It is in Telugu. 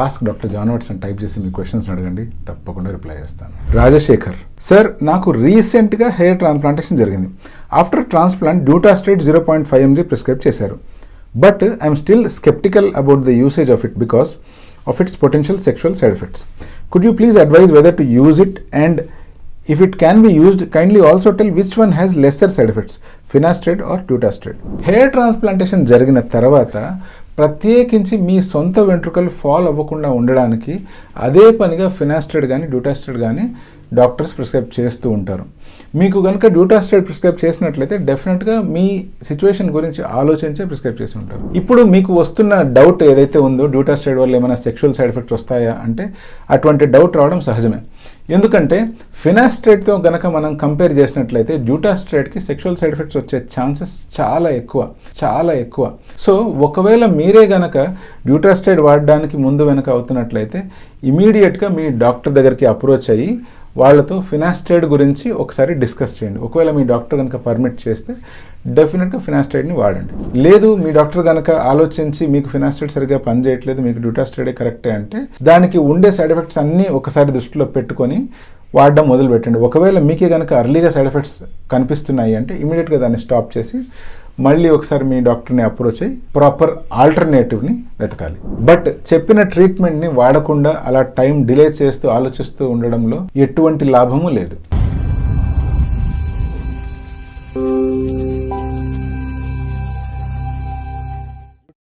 ఆస్క్ డాక్టర్ జాన్ వాట్స్ అని టైప్ చేసి మీ క్వశ్చన్స్ అడగండి, తప్పకుండా రిప్లై చేస్తాను. రాజశేఖర్ సార్, నాకు రీసెంట్గా హెయిర్ ట్రాన్స్ప్లాంటేషన్ జరిగింది. After transplant dutasteride 0.5 mg prescribe చేశారు. But I'm still skeptical about the usage of it because of its potential sexual side effects. Could you please advise whether to use it and if it can be used, kindly also tell which one has lesser side effects, finasteride or dutasteride. Hair transplantation జరిగిన తర్వాత ప్రత్యేకించి మీ సొంత వెంట్రుకలు ఫాల్ అవ్వకుండా ఉండడానికి అదే పనిగా ఫినాస్టరైడ్ కానీ డ్యూటాస్టరైడ్ కానీ డాక్టర్స్ ప్రిస్క్రైబ్ చేస్తూ ఉంటారు. మీకు కనుక డ్యూటాస్టరైడ్ ప్రిస్క్రైబ్ చేసినట్లయితే డెఫినెట్గా మీ సిచ్యువేషన్ గురించి ఆలోచించే ప్రిస్క్రైబ్ చేసి ఉంటారు. ఇప్పుడు మీకు వస్తున్న డౌట్ ఏదైతే ఉందో డ్యూటాస్టరైడ్ వల్ల ఏమైనా సెక్షువల్ సైడ్ ఎఫెక్ట్స్ వస్తాయా అంటే అటువంటి డౌట్ రావడం సహజమే. ఎందుకంటే ఫినాస్టరైడ్తో గనక మనం కంపేర్ చేసినట్లయితే డ్యూటాస్టరైడ్కి సెక్షువల్ సైడ్ ఎఫెక్ట్స్ వచ్చే ఛాన్సెస్ చాలా ఎక్కువ. సో ఒకవేళ మీరే గనక డ్యూటాస్టరైడ్ వాడడానికి ముందు వెనక అవుతున్నట్లయితే ఇమీడియట్గా మీ డాక్టర్ దగ్గరికి అప్రోచ్ అయ్యి వాళ్ళతో ఫినాస్టరైడ్ గురించి ఒకసారి డిస్కస్ చేయండి. ఒకవేళ మీ డాక్టర్ కనుక పర్మిట్ చేస్తే డెఫినెట్గా ఫినాస్టరైడ్ని వాడండి. లేదు మీ డాక్టర్ కనుక ఆలోచించి మీకు ఫినాస్టరైడ్ సరిగ్గా పనిచేయట్లేదు, మీకు డ్యూటాస్టరైడే కరెక్టే అంటే దానికి ఉండే సైడ్ ఎఫెక్ట్స్ అన్నీ ఒకసారి దృష్టిలో పెట్టుకొని వాడడం మొదలు పెట్టండి. ఒకవేళ మీకే కనుక అర్లీగా సైడ్ ఎఫెక్ట్స్ కనిపిస్తున్నాయి అంటే ఇమీడియట్గా దాన్ని స్టాప్ చేసి మళ్ళీ ఒకసారి మీ డాక్టర్ని అప్రోచ్ అయ్యి ప్రాపర్ ఆల్టర్నేటివ్ని వెతకాలి. బట్ చెప్పిన ట్రీట్మెంట్ని వాడకుండా అలా టైం డిలే చేస్తూ ఆలోచిస్తూ ఉండడంలో ఎటువంటి లాభము లేదు.